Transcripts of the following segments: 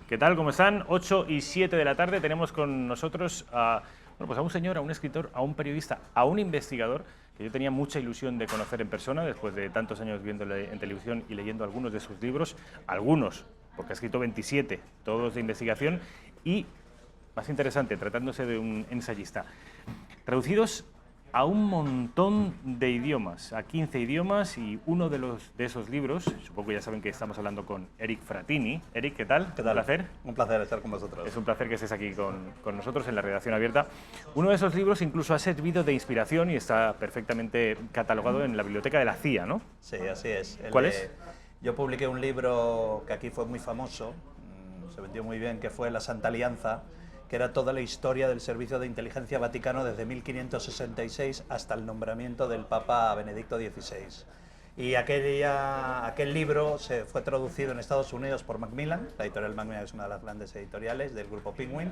¿Qué tal? ¿Cómo están? 8 y 7 de la tarde tenemos con nosotros a, bueno, pues a un señor, a un escritor, a un periodista, a un investigador que yo tenía mucha ilusión de conocer en persona después de tantos años viéndole en televisión y leyendo algunos de sus libros, algunos, porque ha escrito 27, todos de investigación y, más interesante, tratándose de un ensayista, traducidos a un montón de idiomas, a 15 idiomas, y uno de esos libros, supongo que ya saben que estamos hablando con Eric Frattini. Eric, ¿qué tal? ¿Qué tal? Un placer. Un placer estar con vosotros. Es un placer que estés aquí con nosotros en la redacción abierta. Uno de esos libros incluso ha servido de inspiración y está perfectamente catalogado en la biblioteca de la CIA, ¿no? Sí, así es. ¿Cuál es? Yo publiqué un libro que aquí fue muy famoso, se vendió muy bien, que fue La Santa Alianza, que era toda la historia del Servicio de Inteligencia Vaticano desde 1566 hasta el nombramiento del Papa Benedicto XVI. Y aquel libro se fue traducido en Estados Unidos por Macmillan, la editorial Macmillan es una de las grandes editoriales del grupo Penguin,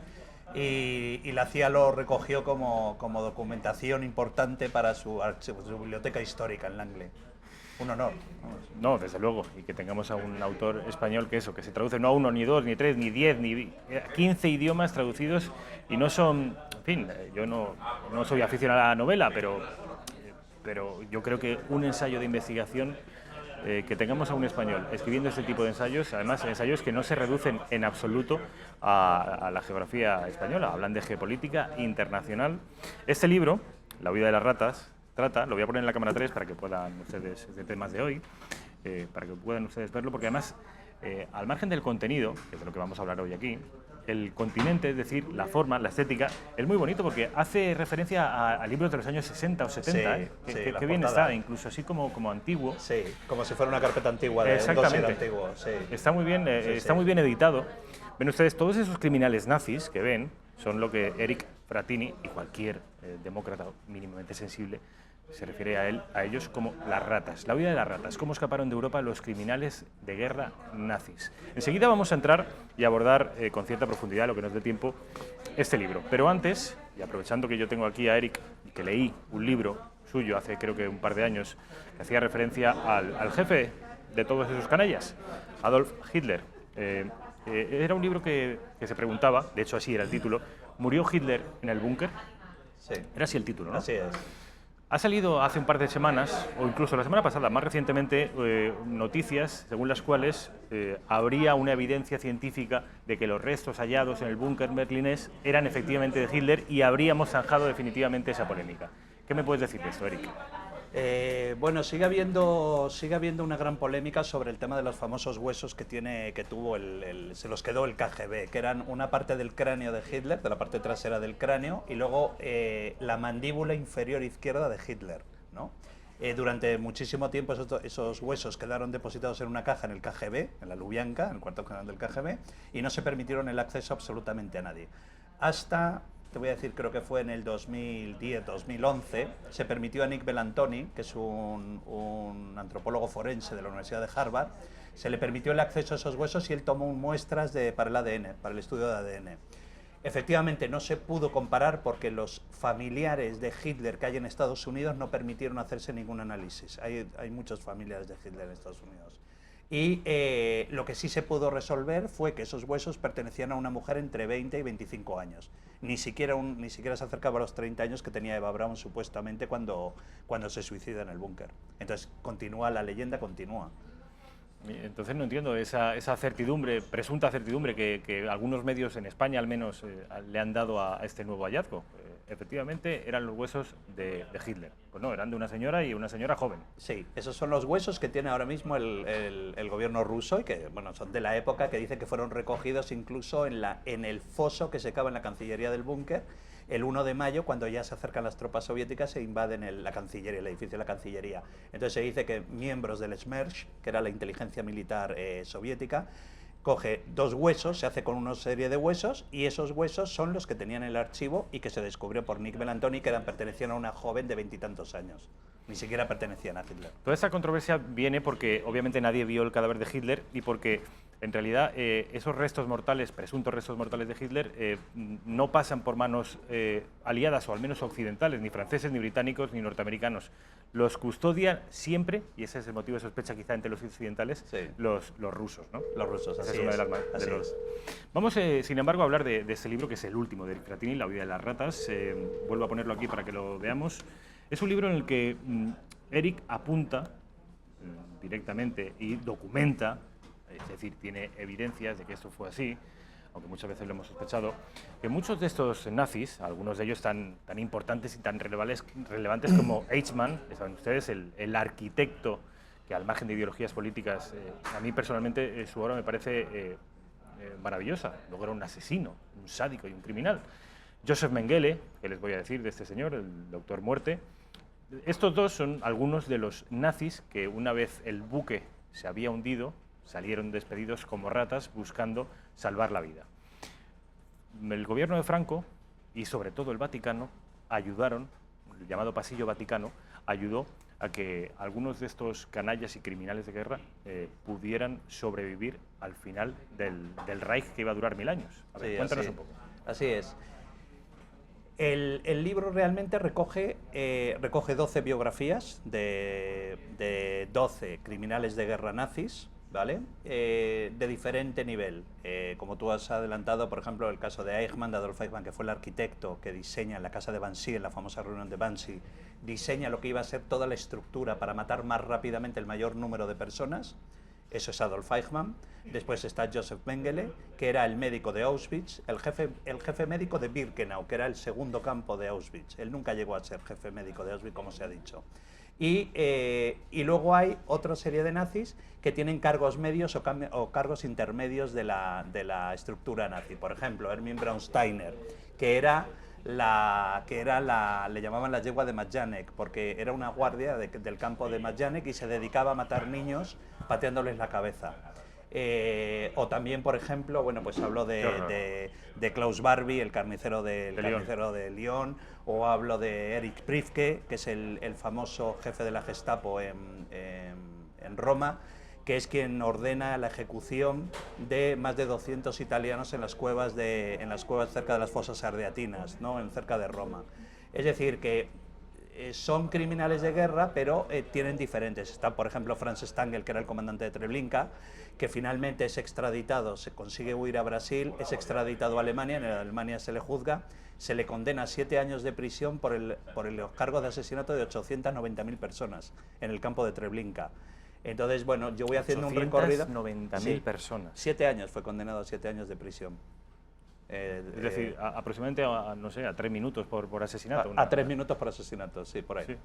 y la CIA lo recogió como documentación importante para su biblioteca histórica en Langley. Un honor. No, desde luego, y que tengamos a un autor español que se traduce no a uno, ni dos, ni tres, ni 10, ni 15 idiomas traducidos, y no son, en fin, yo no soy aficionado a la novela, pero yo creo que un ensayo de investigación, que tengamos a un español escribiendo este tipo de ensayos, además ensayos que no se reducen en absoluto a la geografía española, hablan de geopolítica internacional. Este libro, La huida de las ratas, lo voy a poner en la cámara 3 para que puedan ustedes, de temas de hoy, para que puedan ustedes verlo, porque además, al margen del contenido, que es de lo que vamos a hablar hoy aquí, el continente, es decir, la forma, la estética, es muy bonito porque hace referencia a libros de los años 60 o 70, que bien está, incluso así como antiguo. Sí, como si fuera una carpeta antigua de un dossier antiguo. Sí. Está muy bien, está muy bien editado. Ven ustedes, todos esos criminales nazis que ven son lo que Eric Frattini y cualquier demócrata mínimamente sensible se refiere a ellos como las ratas. La huida de las ratas, cómo escaparon de Europa los criminales de guerra nazis. Enseguida vamos a entrar y abordar con cierta profundidad, lo que nos dé tiempo, este libro. Pero antes, y aprovechando que yo tengo aquí a Eric, que leí un libro suyo hace creo que un par de años, que hacía referencia al jefe de todos esos canallas, Adolf Hitler. Era un libro que se preguntaba, de hecho así era el título, ¿murió Hitler en el búnker? Sí. Era así el título, ¿no? Así es. Ha salido hace un par de semanas, o incluso la semana pasada, más recientemente, noticias según las cuales habría una evidencia científica de que los restos hallados en el búnker berlinés eran efectivamente de Hitler y habríamos zanjado definitivamente esa polémica. ¿Qué me puedes decir de esto, Eric? Bueno, sigue habiendo una gran polémica sobre el tema de los famosos huesos que tuvo se los quedó el KGB, que eran una parte del cráneo de Hitler, de la parte trasera del cráneo, y luego la mandíbula inferior izquierda de Hitler, ¿no? Durante muchísimo tiempo esos huesos quedaron depositados en una caja en el KGB, en la Lubyanka, en el cuarto general del KGB, y no se permitieron el acceso absolutamente a nadie. Hasta, te voy a decir, creo que fue en el 2010-2011, se permitió a Nick Belantoni, que es un antropólogo forense de la Universidad de Harvard, se le permitió el acceso a esos huesos y él tomó muestras para el ADN, para el estudio de ADN. Efectivamente, no se pudo comparar porque los familiares de Hitler que hay en Estados Unidos no permitieron hacerse ningún análisis. Hay muchos familiares de Hitler en Estados Unidos. Y lo que sí se pudo resolver fue que esos huesos pertenecían a una mujer entre 20 y 25 años. Ni siquiera se acercaba a los 30 años que tenía Eva Braun supuestamente cuando se suicida en el búnker. Entonces la leyenda continúa. Entonces no entiendo esa certidumbre, presunta certidumbre que algunos medios en España al menos le han dado a este nuevo hallazgo. Efectivamente eran los huesos de Hitler. Pues no, eran de una señora y una señora joven. Sí, esos son los huesos que tiene ahora mismo el gobierno ruso y que bueno, son de la época, que dice que fueron recogidos incluso en el foso que se cava en la Cancillería del búnker el 1 de mayo, cuando ya se acercan las tropas soviéticas e invaden la Cancillería, el edificio de la Cancillería. Entonces se dice que miembros del Smersh, que era la inteligencia militar soviética, coge dos huesos, se hace con una serie de huesos, y esos huesos son los que tenían el archivo y que se descubrió por Nick Belantoni, que pertenecían a una joven de 20 y tantos años. Ni siquiera pertenecían a Hitler. Toda esta controversia viene porque obviamente nadie vio el cadáver de Hitler y porque en realidad esos restos mortales, presuntos restos mortales de Hitler, no pasan por manos aliadas o al menos occidentales, ni franceses, ni británicos, ni norteamericanos. los custodian siempre, y ese es el motivo de sospecha quizá entre los occidentales, Sí. los rusos, ¿no? Los rusos, Esa así es una es. de las Así de los- es. Vamos, sin embargo, a hablar de este libro, que es el último de Eric Fratini, La vida de las ratas. Vuelvo a ponerlo aquí para que lo veamos. Es un libro en el que Eric apunta directamente y documenta, es decir, tiene evidencias de que esto fue así, aunque muchas veces lo hemos sospechado, que muchos de estos nazis, algunos de ellos tan importantes y tan relevantes como Eichmann, saben ustedes, el arquitecto que al margen de ideologías políticas, a mí personalmente su obra me parece maravillosa. Luego era un asesino, un sádico y un criminal. Joseph Mengele, que les voy a decir de este señor, el doctor Muerte. Estos dos son algunos de los nazis que una vez el buque se había hundido, salieron despedidos como ratas buscando salvar la vida. El gobierno de Franco y sobre todo el Vaticano ayudaron, el llamado Pasillo Vaticano, ayudó a que algunos de estos canallas y criminales de guerra pudieran sobrevivir al final del Reich, que iba a durar 1000 años. A ver, Sí, cuéntanos así, un poco. así es. El libro realmente recoge 12 biografías de 12 criminales de guerra nazis, ¿vale? De diferente nivel. Como tú has adelantado, por ejemplo, el caso de Eichmann, de Adolf Eichmann, que fue el arquitecto que diseña en la casa de Banksy, en la famosa reunión de Banksy, diseña lo que iba a ser toda la estructura para matar más rápidamente el mayor número de personas. Eso es Adolf Eichmann. Después está Joseph Mengele, que era el médico de Auschwitz, el jefe médico de Birkenau, que era el segundo campo de Auschwitz. Él nunca llegó a ser jefe médico de Auschwitz, como se ha dicho. Y luego hay otra serie de nazis que tienen cargos medios o cargos intermedios de la estructura nazi. Por ejemplo, Erwin Braunsteiner, que le llamaban la yegua de Majdanek, porque era una guardia del campo de Majdanek y se dedicaba a matar niños pateándoles la cabeza. O también, por ejemplo, bueno, pues hablo de Klaus Barbie, el carnicero de Lyon, o hablo de Erich Priebke, que es el famoso jefe de la Gestapo en Roma, que es quien ordena la ejecución de más de 200 italianos en las cuevas cerca de las fosas ardeatinas, ¿no? Cerca de Roma. Es decir, que son criminales de guerra, pero tienen diferentes. Está, por ejemplo, Franz Stangl, que era el comandante de Treblinka, que finalmente es extraditado, se consigue huir a Brasil, es extraditado a Alemania, en Alemania se le juzga, se le condena a 7 años de prisión por el cargo de asesinato de 890.000 personas en el campo de Treblinka. Entonces, bueno, yo voy haciendo un recorrido... 890.000 personas. 7 años, fue condenado a 7 años de prisión. Es decir, aproximadamente no sé, a 3 minutos por asesinato. A 3 minutos por asesinato, sí, por ahí. Sí,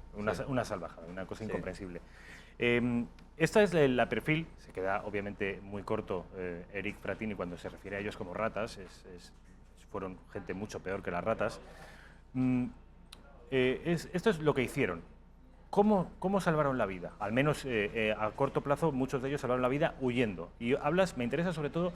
una salvajada, una cosa incomprensible. Sí. Esta es la perfil, se queda obviamente muy corto Eric Fratini cuando se refiere a ellos como ratas, fueron gente mucho peor que las ratas. Esto es lo que hicieron. ¿Cómo salvaron la vida? Al menos a corto plazo muchos de ellos salvaron la vida huyendo. Y me interesa sobre todo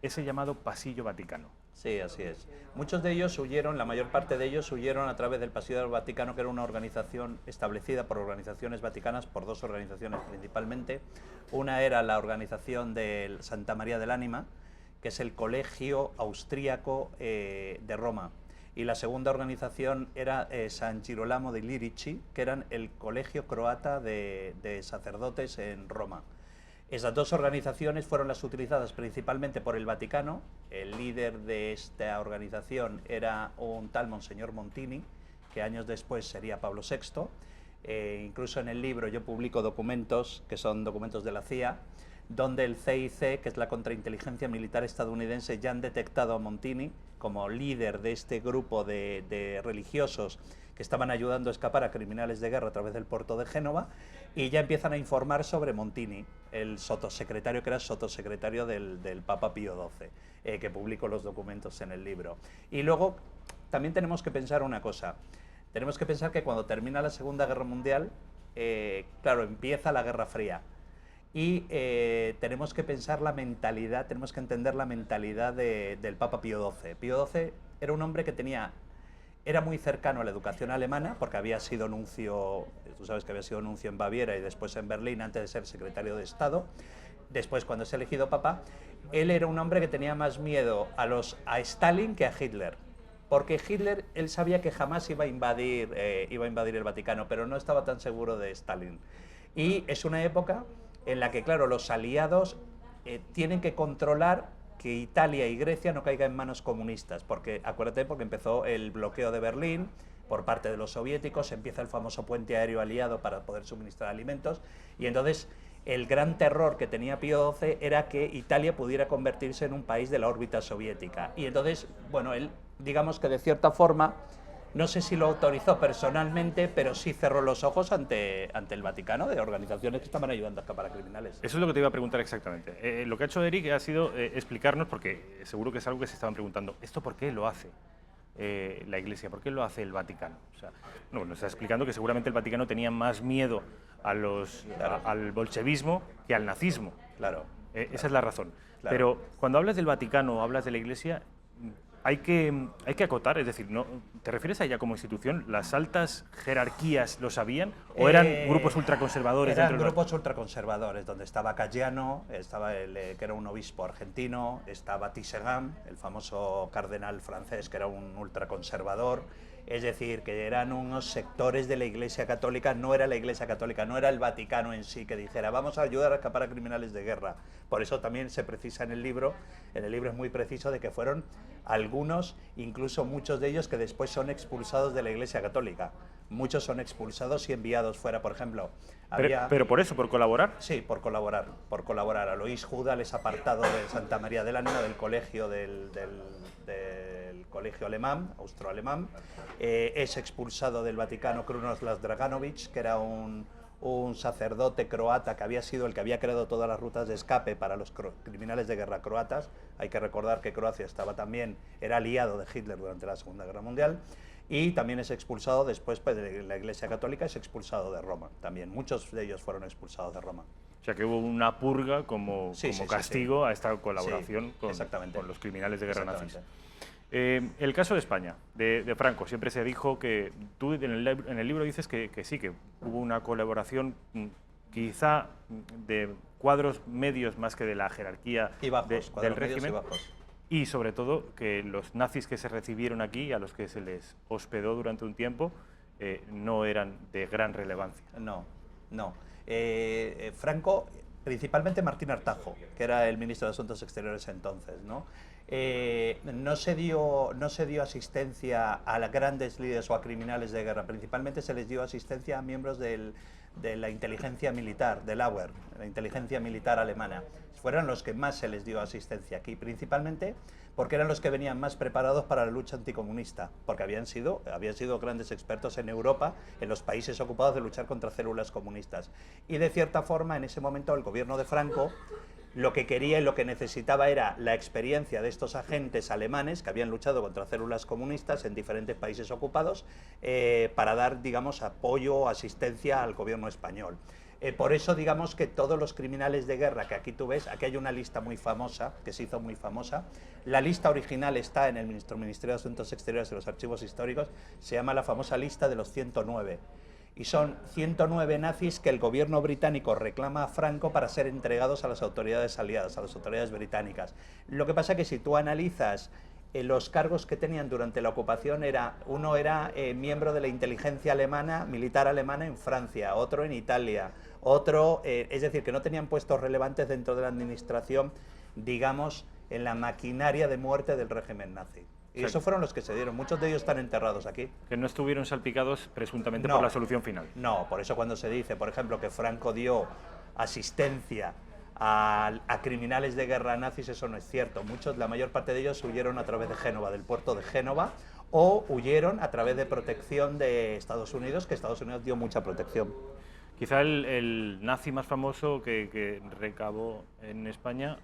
ese llamado Pasillo Vaticano. Sí, así es. Muchos de ellos huyeron, la mayor parte de ellos huyeron a través del Pasillo del Vaticano, que era una organización establecida por organizaciones vaticanas, por 2 organizaciones principalmente. Una era la organización de Santa María del Ánima, que es el colegio austríaco de Roma. Y la segunda organización era San Girolamo de Lirici, que eran el colegio croata de sacerdotes en Roma. Esas 2 organizaciones fueron las utilizadas principalmente por el Vaticano. El líder de esta organización era un tal Monseñor Montini, que años después sería Pablo VI. Incluso en el libro yo publico documentos, que son documentos de la CIA, donde el CIC, que es la contrainteligencia militar estadounidense, ya han detectado a Montini como líder de este grupo de religiosos que estaban ayudando a escapar a criminales de guerra a través del puerto de Génova, y ya empiezan a informar sobre Montini, el sotosecretario, que era sotosecretario del Papa Pío XII, que publicó los documentos en el libro. Y luego también tenemos que pensar una cosa, tenemos que pensar que cuando termina la Segunda Guerra Mundial, claro, empieza la Guerra Fría. Y tenemos que pensar la mentalidad, tenemos que entender la mentalidad del Papa Pío XII. Pío XII era un hombre que era muy cercano a la educación alemana, porque había sido nuncio, tú sabes que había sido nuncio en Baviera y después en Berlín antes de ser secretario de Estado. Después, cuando es elegido papa, él era un hombre que tenía más miedo a Stalin que a Hitler. porque Hitler, él sabía que jamás iba a invadir el Vaticano, pero no estaba tan seguro de Stalin. Y es una época en la que, claro, los aliados tienen que controlar que Italia y Grecia no caigan en manos comunistas, porque acuérdate, porque empezó el bloqueo de Berlín por parte de los soviéticos, empieza el famoso puente aéreo aliado para poder suministrar alimentos, y entonces el gran terror que tenía Pío XII era que Italia pudiera convertirse en un país de la órbita soviética. Y entonces, bueno, él, digamos que de cierta forma, no sé si lo autorizó personalmente, pero sí cerró los ojos ante el Vaticano de organizaciones que estaban ayudando a escapar a criminales. Eso es lo que te iba a preguntar exactamente. Lo que ha hecho Eric ha sido explicarnos, porque seguro que es algo que se estaban preguntando, ¿esto por qué lo hace la Iglesia? ¿Por qué lo hace el Vaticano? O sea, no, nos está explicando que seguramente el Vaticano tenía más miedo al bolchevismo que al nazismo. Claro. Esa es la razón. Claro. Pero cuando hablas del Vaticano o hablas de la Iglesia, hay que acotar, es decir, ¿no? ¿Te refieres a ella como institución? ¿Las altas jerarquías lo sabían? ¿O eran grupos ultraconservadores? Eran grupos ultraconservadores, donde estaba Caggiano, estaba que era un obispo argentino, estaba Tisserand, el famoso cardenal francés, que era un ultraconservador. Es decir, que eran unos sectores de la Iglesia Católica, no era la Iglesia Católica, no era el Vaticano en sí que dijera vamos a ayudar a escapar a criminales de guerra. Por eso también se precisa en el libro es muy preciso de que fueron algunos, incluso muchos de ellos, que después son expulsados de la Iglesia Católica. Muchos son expulsados y enviados fuera, por ejemplo. Pero por eso, por colaborar. Sí, por colaborar. Alois Juda les apartado de Santa María de la Nena, del colegio del colegio alemán, austroalemán. Es expulsado del Vaticano Krunoslav Draganovic, que era un sacerdote croata que había sido el que había creado todas las rutas de escape para los criminales de guerra croatas. Hay que recordar que Croacia era aliado de Hitler durante la Segunda Guerra Mundial. Y también es expulsado después de la Iglesia Católica, es expulsado de Roma también. Muchos de ellos fueron expulsados de Roma. O sea que hubo una purga como castigo a esta colaboración con los criminales de guerra nazis. El caso de España, de Franco, siempre se dijo que tú en el libro dices que sí, que hubo una colaboración quizá de cuadros medios más que de la jerarquía del régimen. Y sobre todo que los nazis que se recibieron aquí, a los que se les hospedó durante un tiempo, no eran de gran relevancia. No. Franco, principalmente Martín Artajo, que era el ministro de Asuntos Exteriores entonces, ¿no? No se dio asistencia a las grandes líderes o a criminales de guerra, principalmente se les dio asistencia a miembros de la inteligencia militar, del Abwehr, la inteligencia militar alemana. Fueron los que más se les dio asistencia aquí, principalmente porque eran los que venían más preparados para la lucha anticomunista, porque habían sido grandes expertos en Europa, en los países ocupados, de luchar contra células comunistas. Y de cierta forma, en ese momento, el gobierno de Franco lo que quería y lo que necesitaba era la experiencia de estos agentes alemanes que habían luchado contra células comunistas en diferentes países ocupados para dar, digamos, apoyo o asistencia al gobierno español. Por eso, digamos que todos los criminales de guerra que aquí tú ves, aquí hay una lista muy famosa, que se hizo muy famosa. La lista original está en el Ministerio de Asuntos Exteriores de los Archivos Históricos, se llama la famosa lista de los 109. Y son 109 nazis que el gobierno británico reclama a Franco para ser entregados a las autoridades aliadas, a las autoridades británicas. Lo que pasa es que si tú analizas los cargos que tenían durante la ocupación, uno era miembro de la inteligencia alemana, militar alemana en Francia, otro en Italia, otro, es decir, que no tenían puestos relevantes dentro de la administración, digamos, en la maquinaria de muerte del régimen nazi. Y esos fueron los que se dieron. Muchos de ellos están enterrados aquí. Que no estuvieron salpicados presuntamente por la solución final. No, por eso cuando se dice, por ejemplo, que Franco dio asistencia a criminales de guerra nazis, eso no es cierto. La mayor parte de ellos huyeron a través de Génova, del puerto de Génova, o huyeron a través de protección de Estados Unidos, que Estados Unidos dio mucha protección. Quizá el nazi más famoso que recabó en España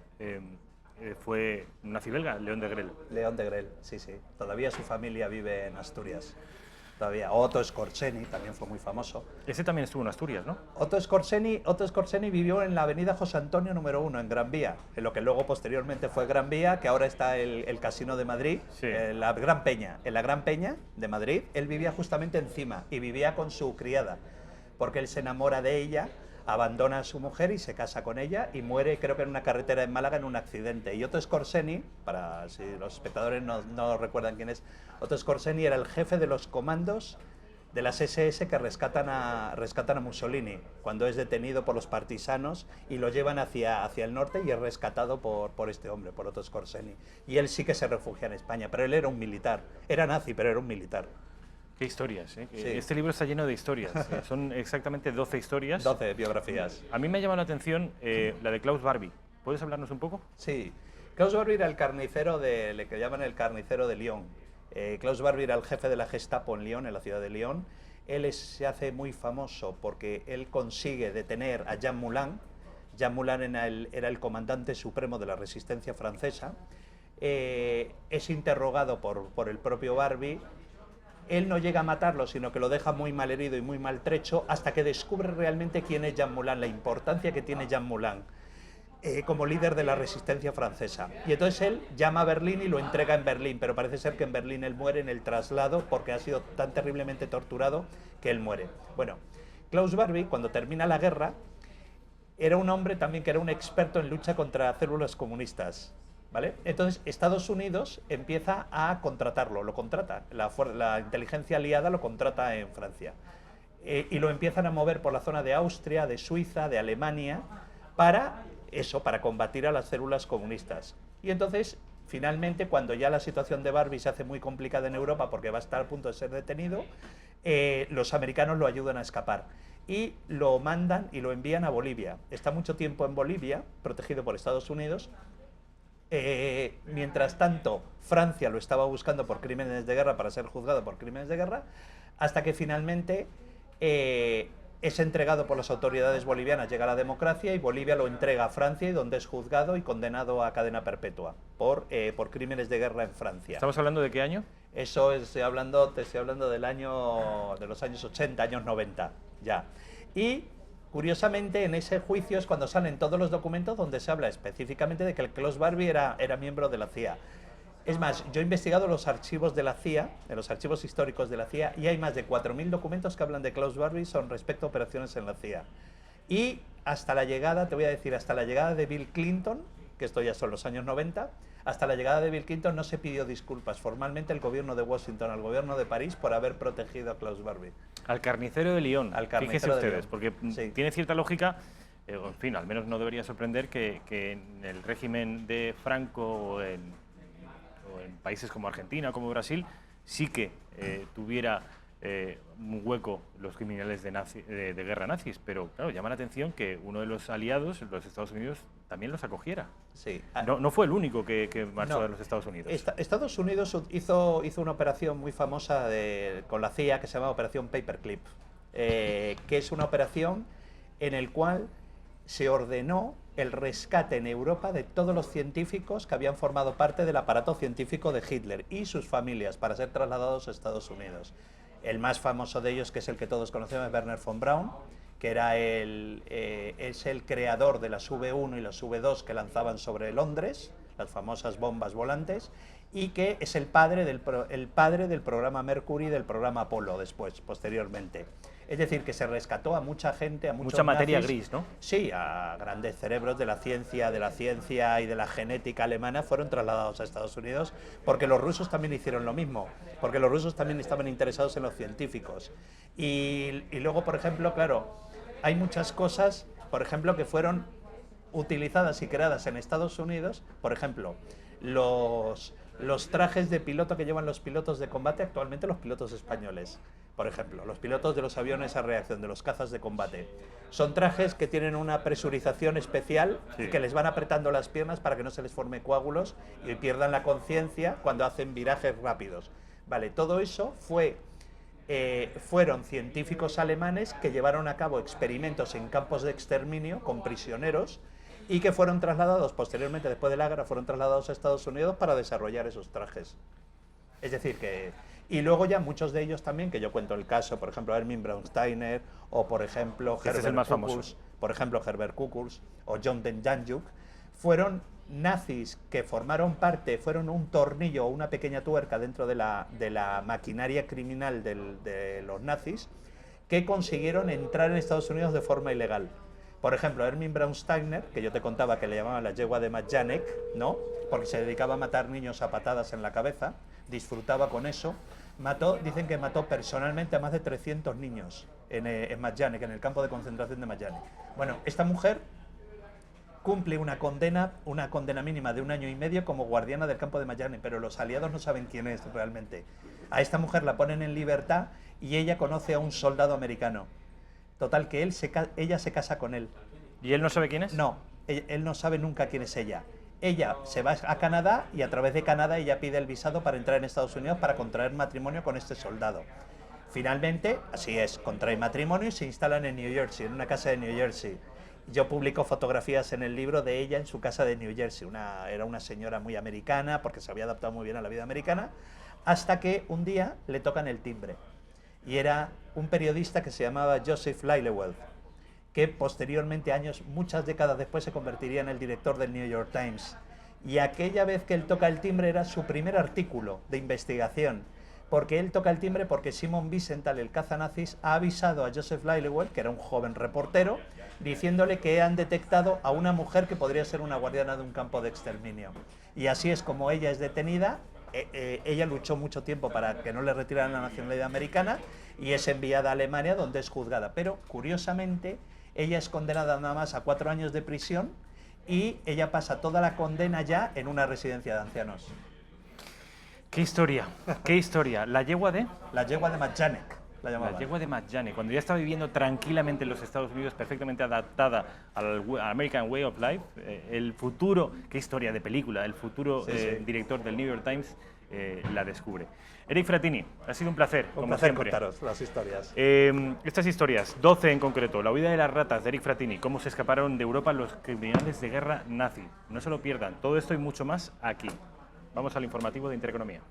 fue un nazi belga, León Degrelle. León Degrelle, sí. Todavía su familia vive en Asturias. Todavía. Otto Skorzeny también fue muy famoso. Ese también estuvo en Asturias, ¿no? Otto Skorzeny vivió en la avenida José Antonio número 1, en Gran Vía, en lo que luego posteriormente fue Gran Vía, que ahora está el Casino de Madrid, la Gran Peña. En la Gran Peña de Madrid, él vivía justamente encima y vivía con su criada, porque él se enamora de ella abandona a su mujer y se casa con ella y muere, creo que en una carretera en Málaga, en un accidente. Y Otto Skorzeny, para si los espectadores no recuerdan quién es, Otto Skorzeny era el jefe de los comandos de las SS que rescatan a Mussolini cuando es detenido por los partisanos y lo llevan hacia el norte y es rescatado por este hombre, por Otto Skorzeny. Y él sí que se refugia en España, pero él era un militar. Era nazi, pero era un militar. Qué historias, ¿eh? Sí. Este libro está lleno de historias. Son exactamente 12 historias. 12 biografías. A mí me ha llamado la atención la de Klaus Barbie. ¿Puedes hablarnos un poco? Sí. Klaus Barbie era el carnicero le que llaman el carnicero de Lyon. Klaus Barbie era el jefe de la Gestapo en Lyon, en la ciudad de Lyon. Él se hace muy famoso porque él consigue detener a Jean Moulin. Jean Moulin era el comandante supremo de la resistencia francesa. Es interrogado por el propio Barbie. Él no llega a matarlo, sino que lo deja muy mal herido y muy maltrecho hasta que descubre realmente quién es Jean Moulin, la importancia que tiene Jean Moulin como líder de la resistencia francesa. Y entonces él llama a Berlín y lo entrega en Berlín, pero parece ser que en Berlín él muere en el traslado porque ha sido tan terriblemente torturado que él muere. Bueno, Klaus Barbie, cuando termina la guerra, era un hombre también que era un experto en lucha contra células comunistas. ¿Vale? Entonces Estados Unidos empieza a contratarlo, lo contrata, la inteligencia aliada lo contrata en Francia y lo empiezan a mover por la zona de Austria, de Suiza, de Alemania para combatir a las células comunistas. Y entonces finalmente, cuando ya la situación de Barbie se hace muy complicada en Europa porque va a estar a punto de ser detenido, los americanos lo ayudan a escapar y lo mandan y lo envían a Bolivia. Está mucho tiempo en Bolivia, protegido por Estados Unidos. Mientras tanto, Francia lo estaba buscando por crímenes de guerra para ser juzgado por crímenes de guerra, hasta que finalmente es entregado por las autoridades bolivianas, llega la democracia y Bolivia lo entrega a Francia, y donde es juzgado y condenado a cadena perpetua por crímenes de guerra en Francia. ¿Estamos hablando de qué año? Eso te estoy hablando de los años 80, años 90 ya. Y curiosamente, en ese juicio es cuando salen todos los documentos donde se habla específicamente de que el Klaus Barbie era miembro de la CIA. Es más, yo he investigado los archivos de la CIA, en los archivos históricos de la CIA, y hay más de 4.000 documentos que hablan de Klaus Barbie son respecto a operaciones en la CIA. Y hasta la llegada, te voy a decir, hasta la llegada de Bill Clinton, que esto ya son los años 90, hasta la llegada de Bill Clinton no se pidió disculpas formalmente el gobierno de Washington al gobierno de París por haber protegido a Klaus Barbie. Al carnicero de Lyon, fíjense ustedes, porque sí, tiene cierta lógica, en fin, al menos no debería sorprender que en el régimen de Franco o en países como Argentina, como Brasil, sí que tuviera un hueco los criminales de guerra nazis, pero claro, llama la atención que uno de los aliados, los Estados Unidos, también los acogiera. Sí. No fue el único que marchó de los Estados Unidos. Estados Unidos hizo una operación muy famosa con la CIA que se llama Operación Paperclip, que es una operación en la cual se ordenó el rescate en Europa de todos los científicos que habían formado parte del aparato científico de Hitler y sus familias para ser trasladados a Estados Unidos. El más famoso de ellos, que es el que todos conocemos, es Wernher von Braun, que es el creador de las V1 y las V2 que lanzaban sobre Londres, las famosas bombas volantes, y que es el padre del programa Mercury y del programa Apolo posteriormente. Es decir, que se rescató a mucha gente, a muchos mucha materia nazis. gris, ¿no? Sí, a grandes cerebros de la ciencia y de la genética alemana fueron trasladados a Estados Unidos, porque los rusos también hicieron lo mismo, porque los rusos también estaban interesados en los científicos. Y luego, por ejemplo, claro, hay muchas cosas, por ejemplo, que fueron utilizadas y creadas en Estados Unidos, por ejemplo, los trajes de piloto que llevan los pilotos de combate actualmente, los pilotos españoles. Por ejemplo, los pilotos de los aviones a reacción, de los cazas de combate. Son trajes que tienen una presurización especial y que les van apretando las piernas para que no se les forme coágulos y pierdan la conciencia cuando hacen virajes rápidos. Vale, todo eso fueron científicos alemanes que llevaron a cabo experimentos en campos de exterminio con prisioneros y que fueron trasladados posteriormente, después de la guerra, fueron trasladados a Estados Unidos para desarrollar esos trajes. Es decir, que... Y luego ya muchos de ellos también, que yo cuento el caso, por ejemplo, Erwin Braunsteiner, o por ejemplo, Herbert Kuckels, o John Demjanjuk, fueron nazis que fueron un tornillo o una pequeña tuerca dentro de la maquinaria criminal de los nazis, que consiguieron entrar en Estados Unidos de forma ilegal. Por ejemplo, Ermin Braunsteiner, que yo te contaba que le llamaban la yegua de Majdanek, ¿no? Porque se dedicaba a matar niños a patadas en la cabeza, disfrutaba con eso. Dicen que mató personalmente a más de 300 niños en Majdanek, en el campo de concentración de Majdanek. Bueno, esta mujer cumple una condena mínima de 1 año y medio como guardiana del campo de Majdanek, pero los aliados no saben quién es realmente. A esta mujer la ponen en libertad y ella conoce a un soldado americano. Total, que ella se casa con él. ¿Y él no sabe quién es? No, él no sabe nunca quién es ella. Ella se va a Canadá y a través de Canadá ella pide el visado para entrar en Estados Unidos para contraer matrimonio con este soldado. Finalmente, así es, contrae matrimonio y se instalan en New Jersey, en una casa de New Jersey. Yo publico fotografías en el libro de ella en su casa de New Jersey. Era una señora muy americana porque se había adaptado muy bien a la vida americana, hasta que un día le tocan el timbre. Y era un periodista que se llamaba Joseph Lillywell, que posteriormente, muchas décadas después, se convertiría en el director del New York Times. Y aquella vez que él toca el timbre era su primer artículo de investigación, porque él toca el timbre porque Simon Wiesenthal, el cazanazis, ha avisado a Joseph Lillywell, que era un joven reportero, diciéndole que han detectado a una mujer que podría ser una guardiana de un campo de exterminio. Y así es como ella es detenida. Ella luchó mucho tiempo para que no le retiraran la nacionalidad americana y es enviada a Alemania, donde es juzgada. Pero, curiosamente, ella es condenada nada más a 4 años de prisión y ella pasa toda la condena ya en una residencia de ancianos. ¡Qué historia! ¡Qué historia! ¿La yegua de? La yegua de Majdanek, la llamaban. La yegua de Majdanek, cuando ya estaba viviendo tranquilamente en los Estados Unidos, perfectamente adaptada al American Way of Life, el futuro, qué historia de película, el futuro director del New York Times la descubre. Eric Frattini, ha sido un placer, como siempre. Contaros las historias. Estas historias, 12 en concreto, La huida de las ratas de Eric Frattini, cómo se escaparon de Europa los criminales de guerra nazi. No se lo pierdan, todo esto y mucho más aquí. Vamos al informativo de Intereconomía.